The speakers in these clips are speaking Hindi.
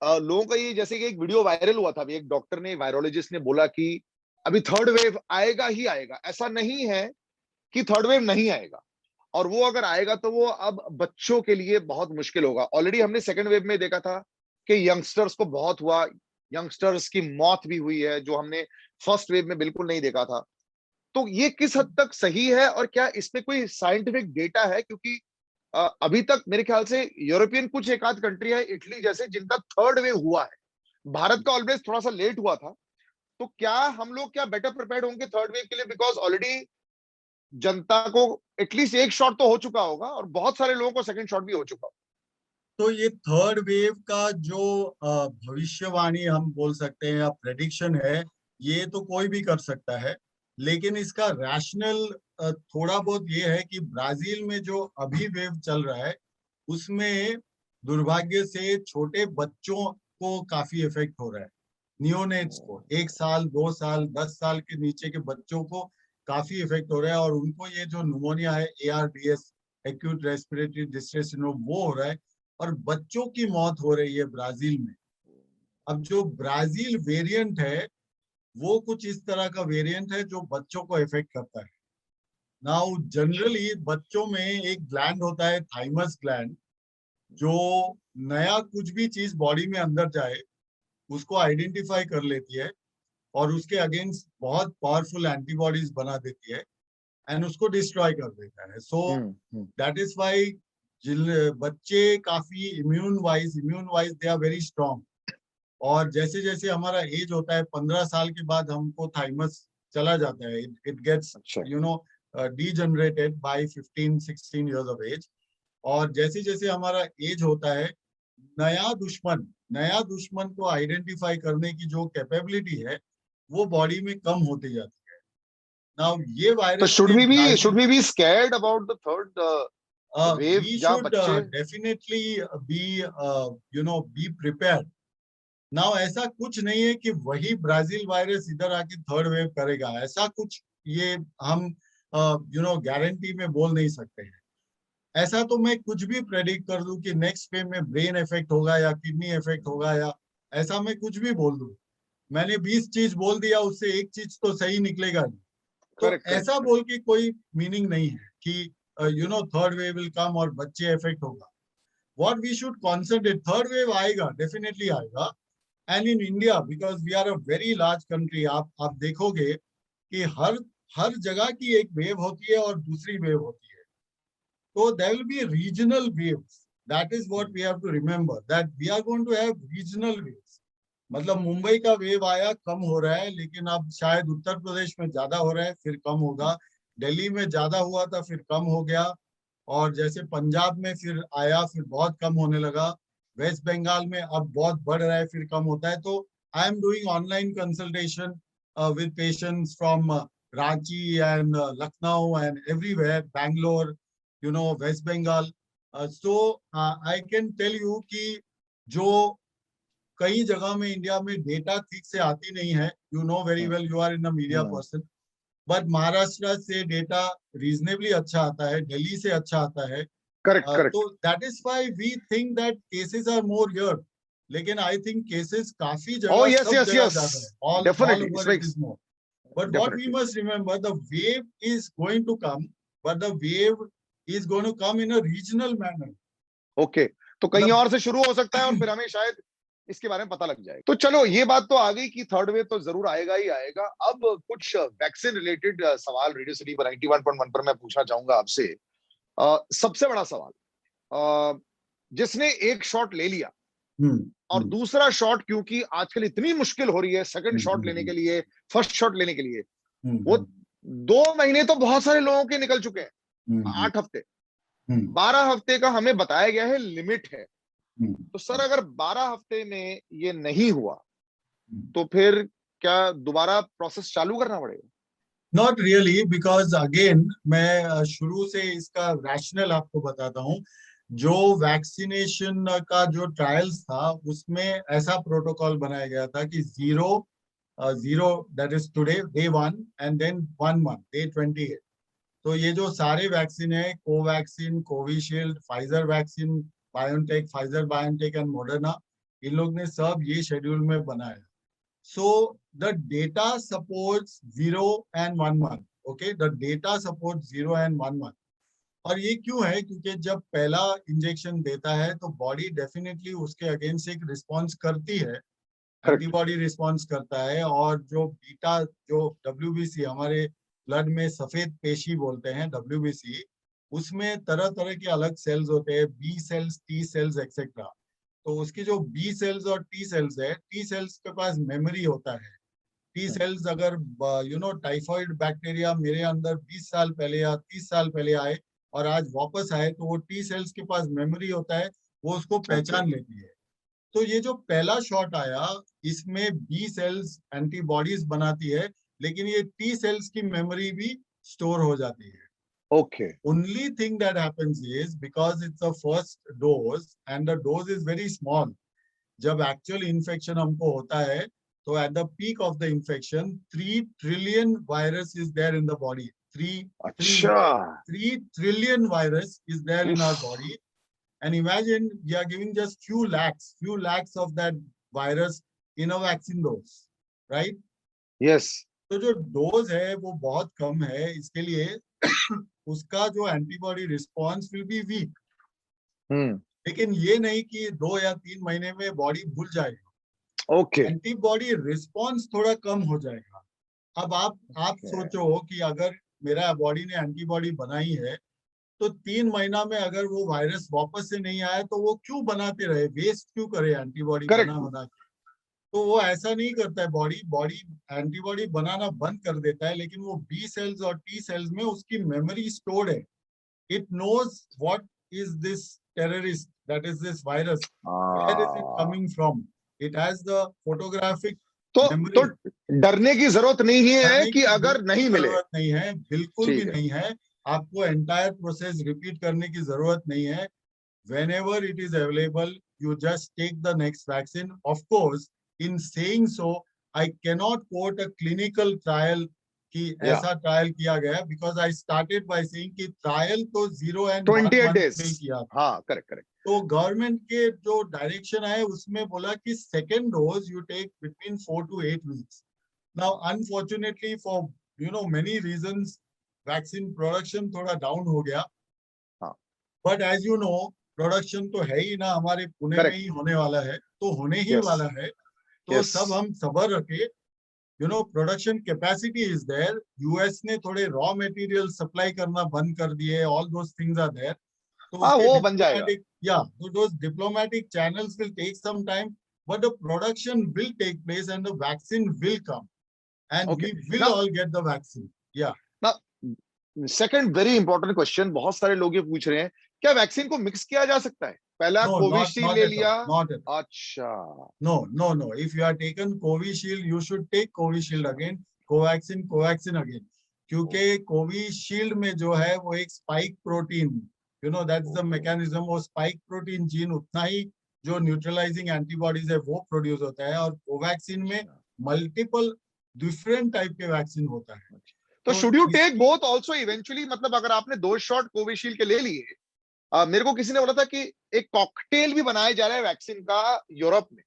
लोगों का ये, जैसे कि एक वीडियो वायरल हुआ था, अभी एक डॉक्टर ने, वायरोलॉजिस्ट ने बोला कि अभी थर्ड वेव आएगा ही आएगा, ऐसा नहीं है कि थर्ड वेव नहीं आएगा, और वो अगर आएगा तो वो अब बच्चों के लिए बहुत मुश्किल होगा। ऑलरेडी हमने सेकंड वेव में देखा था कि यंगस्टर्स को बहुत हुआ, यंगस्टर्स की मौत भी हुई है, जो हमने फर्स्ट वेव में बिल्कुल नहीं देखा था। तो ये किस हद तक सही है, और क्या इस पे कोई साइंटिफिक डेटा है? क्योंकि अभी तक मेरे ख्याल से यूरोपियन कुछ एक आध कंट्री है, इटली जैसे, जिनका थर्ड वेव हुआ है। भारत का ऑलवेज थोड़ा सा लेट हुआ था। तो क्या हम लोग क्या बेटर प्रिपेयर्ड होंगे थर्ड वेव के लिए? बिकॉज ऑलरेडी जनता को एटलीस्ट एक शॉट तो हो चुका होगा, और बहुत सारे लोगों को सेकंड शॉट भी हो चुका होगा। तो ये थर्ड वेव का जो भविष्यवाणी हम बोल सकते हैं या प्रेडिक्शन है, ये तो कोई भी कर सकता है। लेकिन इसका रैशनल थोड़ा बहुत ये है कि ब्राजील में जो अभी वेव चल रहा है, उसमें दुर्भाग्य से छोटे बच्चों को काफी इफेक्ट हो रहा है। नियोनेट्स को, 1 साल 2 साल 10 साल के नीचे के बच्चों को काफी इफेक्ट हो रहा है, और उनको ये जो न्यूमोनिया है, ARDS, acute respiratory distress syndrome, वो हो रहा है, और बच्चों की मौत हो रही है ब्राजील में। अब जो ब्राजील वेरिएंट है, वो कुछ इस तरह का वेरिएंट है जो बच्चों को इफेक्ट करता है। नाउ जनरली बच्चों में एक ग्लैंड होता है, थाइमस ग्लैंड, जो नया कुछ भी चीज बॉडी में अंदर जाए उसको आइडेंटिफाई कर लेती है, और उसके अगेंस्ट बहुत पावरफुल एंटीबॉडीज बना देती है, एंड उसको डिस्ट्रॉय कर देता है। सो दैट इज वाई बच्चे काफी immune wise they are very strong. और जैसे जैसे हमारा एज होता है, 15 साल के बाद हमको थाइमस चला जाता है, इट गेट्स अच्छा। You know degenerated by 15-16 years of age. और जैसे जैसे हमारा एज होता है, नया दुश्मन को आइडेंटिफाई करने की जो कैपेबिलिटी है, वो बॉडी में कम होती जाती है। नाउ ये तो वायरस शुड ने we be should Brazil, we be scared about the third wave, we yeah should बच्चे? definitely be prepared. नाउ ऐसा कुछ नहीं है कि वही ब्राजील वायरस इधर आके थर्ड वेव करेगा, ऐसा कुछ ये हम गारंटी में बोल नहीं सकते हैं। ऐसा तो मैं कुछ भी प्रेडिक्ट कर दूं कि नेक्स्ट वेव में ब्रेन इफेक्ट होगा या किडनी इफेक्ट होगा, या ऐसा मैं कुछ भी बोल दूं। मैंने 20 चीज बोल दिया, उससे एक चीज तो सही निकलेगा नहीं। तो करेक्ट, करेक्ट, ऐसा करेक्ट। बोल के कोई मीनिंग नहीं है कि थर्ड वेव विल कम और बच्चे इफेक्ट होगा। What we should concentrate, third wave आएगा, डेफिनेटली आएगा। And in India, because we are a very large country, आप देखोगे कि हर हर जगह की एक वेव होती है और दूसरी वेव होती है। तो there will be regional waves, that is what we have to remember, that we are going to have regional waves. मतलब मुंबई का वेव आया, कम हो रहा है, लेकिन अब शायद उत्तर प्रदेश में ज्यादा हो रहा है, फिर कम होगा। दिल्ली में ज्यादा हुआ था, फिर कम हो गया। और जैसे पंजाब में फिर आया, फिर बहुत कम होने लगा। वेस्ट बंगाल में अब बहुत बढ़ रहा है, फिर कम होता है। तो I am doing online consultation with patients from Ranchi and Lucknow and everywhere, Bangalore, West Bengal. So I can tell you कि जो कई जगह में इंडिया में डेटा ठीक से आती नहीं है, you know very well, you are in a media person, but Maharashtra से डेटा रीजनेबली अच्छा आता है, दिल्ली से अच्छा आता है। करेक्ट, तो correct. That is why we think that cases are more here. लेकिन आई थिंक केसेस काफी Oh, जगह, yes, सब yes, जगह yes. ज्यादा है, all Definitely. It's over like, it is more. But what we definitely. Must remember, the wave is going to come, but the wave is going to come in a regional manner. Okay. तो कहीं मतलब और से शुरू हो सकता है, और फिर हमें शायद इसके बारे में पता लग जाए। तो चलो, ये बात तो आ गई कि थर्ड वेव तो जरूर आएगा ही आएगा। अब कुछ वैक्सीन रिलेटेड सवाल रेडियो सिटी पर 91.1 पर मैं पूछना चाहूंगा आपसे। सबसे बड़ा सवाल, जिसने एक शॉट ले लिया, और हम्म दूसरा शॉट, क्योंकि आजकल इतनी मुश्किल हो रही है सेकंड हम्म शॉट लेने हम्म के लिए, फर्स्ट शॉट लेने के लिए, हम्म वो हम्म 2 महीने तो बहुत सारे लोगों के निकल चुके हैं। हम्म 8 हफ्ते, हम्म 12 हफ्ते का हमें बताया गया है लिमिट है। हम्म तो सर, अगर 12 हफ्ते में ये नहीं हुआ, हम्म तो फिर क्या दोबारा प्रोसेस चालू करना पड़ेगा? नॉट रियली, बिकॉज अगेन मैं शुरू से इसका रैशनल आपको बताता हूँ। जो वैक्सीनेशन का जो ट्रायल्स था, उसमें ऐसा प्रोटोकॉल बनाया गया था कि zero that is today day 1, and then 1 month day 28। तो ये जो सारे वैक्सीन है, Covaxin, Covishield, Pfizer vaccine, BioNTech, Pfizer BioNTech and Moderna, इन लोग ने सब ये शेड्यूल में बनाया. So the data supports 0 and 1 month. Okay, the data supports 0 and 1 month. और ये क्यों है? क्योंकि जब पहला इंजेक्शन देता है तो बॉडी डेफिनेटली उसके अगेंस्ट एक रिस्पॉन्स करती है, एंटीबॉडी रिस्पॉन्स करता है. और जो बीटा, जो WBC, हमारे ब्लड में सफेद पेशी बोलते हैं WBC, उसमें तरह तरह के अलग सेल्स होते हैं, B cells, T cells etcetera. तो उसकी जो बी सेल्स और टी सेल्स है, टी सेल्स के पास मेमोरी होता है. टी सेल्स अगर टाइफॉइड बैक्टीरिया मेरे अंदर 20 साल पहले या 30 साल पहले आए और आज वापस आए, तो वो टी सेल्स के पास मेमोरी होता है, वो उसको पहचान लेती है. तो ये जो पहला शॉट आया, इसमें बी सेल्स एंटीबॉडीज बनाती है, लेकिन ये टी सेल्स की मेमोरी भी स्टोर हो जाती है. Okay. Only thing that happens is because it's a first dose and the dose is very small. जब actual infection हमको होता है, तो at the peak of the infection, 3 trillion virus is there in the body. 3 trillion virus is there in our body. And imagine we are giving just few lakhs of that virus in a vaccine dose, right? Yes. तो जो डोज है वो बहुत कम है, इसके लिए उसका जो antibody response will be weak. लेकिन ये नहीं कि 2 या 3 महीने में बॉडी भूल जाएगा. Okay. एंटीबॉडी रिस्पॉन्स थोड़ा कम हो जाएगा. अब आप सोचो कि अगर मेरा बॉडी ने एंटीबॉडी बनाई है, तो 3 महीना में अगर वो वायरस वापस से नहीं आया, तो वो क्यों बनाते रहे, वेस्ट क्यों करे एंटीबॉडी बना के. तो वो ऐसा नहीं करता है. बॉडी एंटीबॉडी बनाना बंद कर देता है, लेकिन वो बी सेल्स और टी सेल्स में उसकी मेमोरी स्टोर्ड है. It knows what is this terrorist, that is this virus, where is it coming from. It has the photographic तो डरने की जरूरत नहीं है कि अगर नहीं मिले. जरूरत नहीं है, बिल्कुल भी नहीं है. आपको एंटायर प्रोसेस रिपीट करने की जरूरत नहीं है. Whenever it is available, you just take the next vaccine. Of course, in saying so, I cannot quote a clinical trial कि ऐसा ट्रायल किया गया, because I started by saying कि ट्रायल तो 0 and 28 days में किया. हाँ, करेक्ट. तो गवर्नमेंट के जो डायरेक्शन है उसमें बोला कि second dose you take between 4 to 8 weeks. Now unfortunately for many reasons, vaccine production थोड़ा डाउन हो गया. But as you know, production तो है ही ना, हमारे पुणे में ही होने वाला है, तो होने ही वाला है. तो सब हम सब्र रखे. Production capacity is there. US ने थोड़े रॉ मटेरियल सप्लाई करना बंद कर दिए. All those things are there. तो वो बन जाएगा. so those diplomatic channels will take some time, but the production will take place and the vaccine will come, and we will all get the vaccine. Now, second very important question, बहुत सारे लोग ये पूछ रहे हैं, क्या वैक्सीन को मिक्स किया जा सकता है? पहला कोविशील्ड ले लिया. अच्छा. No. If you are taken Covishield, you should take Covishield again. Covaxin again. क्योंकि कोविशील्ड में जो है वो एक spike protein, that's the mechanism. वो स्पाइक प्रोटीन जीन उतना ही जो न्यूट्रलाइजिंग एंटीबॉडीज है वो प्रोड्यूस होता है. और कोवैक्सीन में मल्टीपल डिफरेंट टाइप के वैक्सीन होता है. तो should you take both also eventually? मतलब अगर आपने 2 शॉट कोविशील्ड के ले लिए, मेरे को किसी ने बोला था कि एक कॉकटेल भी बनाया जा रहा है वैक्सीन का यूरोप में,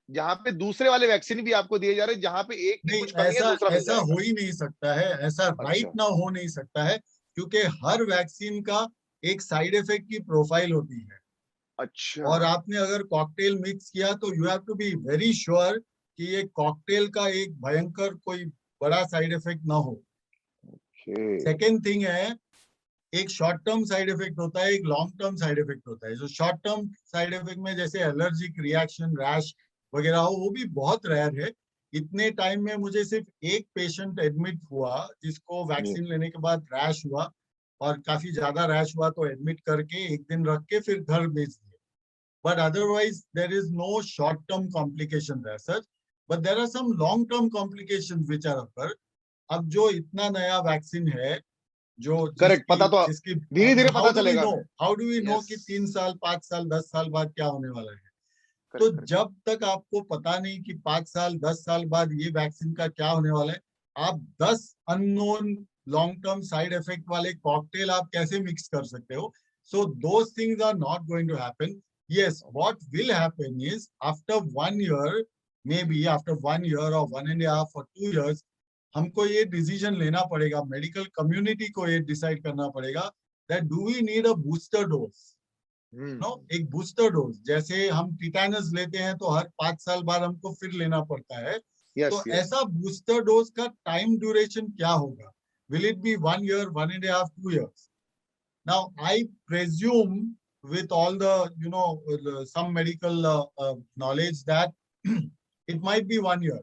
जहां पे दूसरे वाले वैक्सीन भी आपको दिए जा रहे हैं, जहां पे एक की कुछ कमी है, दूसरा ऐसा हो ही नहीं सकता है. ऐसा राइट ना हो नहीं सकता है, क्योंकि हर वैक्सीन का एक साइड इफेक्ट की प्रोफाइल होती है. अच्छा. और आपने अगर कॉकटेल मिक्स किया तो you have to be very sure कि ये कॉकटेल का एक भयंकर कोई बड़ा साइड इफेक्ट ना हो. सेकेंड थिंग है, एक शॉर्ट टर्म साइड इफेक्ट होता है, एक लॉन्ग टर्म साइड इफेक्ट होता है. जो शॉर्ट टर्म साइड इफेक्ट में जैसे एलर्जिक रिएक्शन, रैश वगैरह हो, वो भी बहुत रेयर है. इतने टाइम में मुझे सिर्फ एक पेशेंट एडमिट हुआ जिसको वैक्सीन लेने के बाद रैश हुआ, और काफी ज्यादा रैश हुआ, तो एडमिट करके 1 दिन रख के फिर घर भेज दिए. But otherwise there is no short term complication as such, but there are some long term complications which are occur. अब जो इतना नया वैक्सीन है, जो करेक्ट, पता तो जिसकी धीरे-धीरे पता चलेगा. हाउ डू वी नो कि 3 साल, 5 साल, 10 साल बाद क्या होने वाला है? तो जब तक आपको पता नहीं कि 5 साल, 10 साल बाद ये वैक्सीन का क्या होने वाला है, आप 10 unknown long term side effect वाले कॉकटेल आप कैसे मिक्स कर सकते हो? So those things are not going to happen. Yes, what will happen is after 1 year, maybe after 1 year or 1.5 or 2 years, हमको ये डिसीजन लेना पड़ेगा, मेडिकल कम्युनिटी को ये डिसाइड करना पड़ेगा that do we need a booster dose? No, एक बूस्टर डोज, जैसे हम टिटेनस लेते हैं तो हर 5 साल बाद हमको फिर लेना पड़ता है, तो ऐसा बूस्टर डोज का टाइम ड्यूरेशन क्या होगा? Will it be 1 year, 1.5, 2 years? Now, I presume with all the, some medical knowledge that it might be 1 year.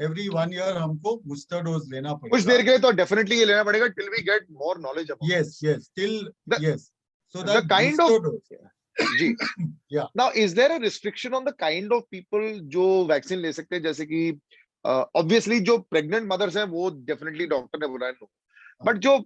Every 1 year हमको booster dose लेना पड़ेगा. कुछ देर के लिए तो definitely ये लेना पड़ेगा till we get more knowledge about Yes, yes, yes. So that the kind booster of dose. जी. Yeah. Now, is there a restriction on the kind of people जो वैक्सीन ले सकते हैं? जैसे कि obviously जो pregnant mothers हैं वो definitely डॉक्टर ने बोला है, बट जो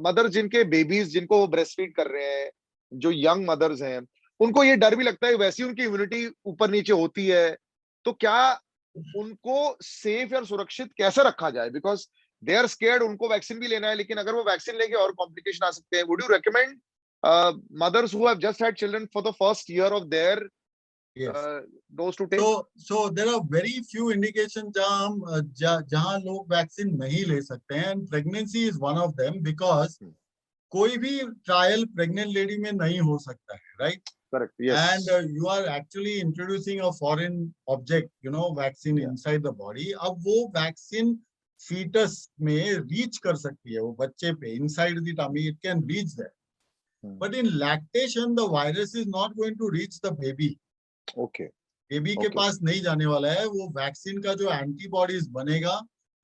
मदर जिनके बेबीज जिनको वो ब्रेस्ट फीड कर रहे हैं, जो यंग मदर्स हैं, उनको ये डर भी लगता है वैसी उनकी इम्यूनिटी ऊपर नीचे होती है, तो क्या उनको सेफ या सुरक्षित कैसे रखा जाए? बिकॉज दे आर स्केयर्ड, उनको वैक्सीन भी लेना है, लेकिन अगर वो वैक्सीन लेंगे और कॉम्प्लिकेशन आ सकते हैं. Would you recommend mothers who have just had children for the first year of their dose to take? So there are very few indications जहाँ लोग वैक्सीन नहीं ले सकते हैं, and pregnancy is one of them because कोई भी ट्रायल प्रेग्नेंट लेडी में नहीं हो सकता है, right? Correct. Yes. And you are actually introducing a foreign object, vaccine inside the body. अब वो वैक्सीन fetus में reach कर सकती है, वो बच्चे पे inside the tummy it can reach there. But in lactation the virus is not going to reach the baby. Okay. Baby के पास नहीं जाने वाला है. वो वैक्सीन का जो एंटीबॉडीज बनेगा,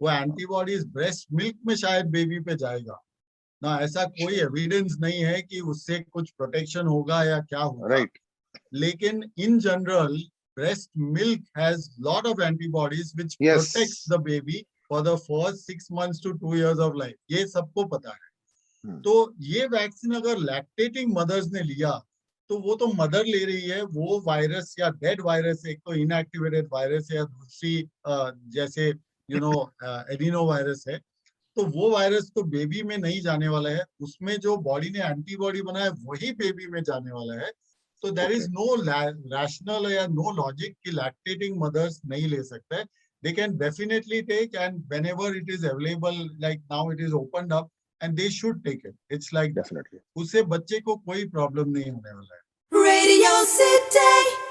वो एंटीबॉडीज ब्रेस्ट मिल्क में शायद बेबी पे जाएगा ना. ऐसा कोई एविडेंस नहीं है कि उससे कुछ प्रोटेक्शन होगा या क्या होगा. राइट. लेकिन in general breast milk has lot of antibodies which protects the baby for the first 6 months to 2 years of life. ये सबको पता है. तो ये वैक्सीन अगर लैक्टेटिंग मदर्स ने लिया तो वो तो मदर ले रही है, वो वायरस या डेड वायरस, एक तो इनएक्टिवेटेड वायरस है या दूसरी जैसे एडिनो वायरस है, तो वो वायरस तो बेबी में नहीं जाने वाला है. उसमें जो बॉडी ने एंटीबॉडी बनाया वही बेबी में जाने वाला है. तो देयर इज नो रैशनल या नो लॉजिक कि लैक्टेटिंग मदर्स नहीं ले सकते. They can definitely take, and whenever it is available, like now it is opened up, and they should take it. It's like definitely. उससे बच्चे को कोई प्रॉब्लम नहीं होने वाला है. Radio City.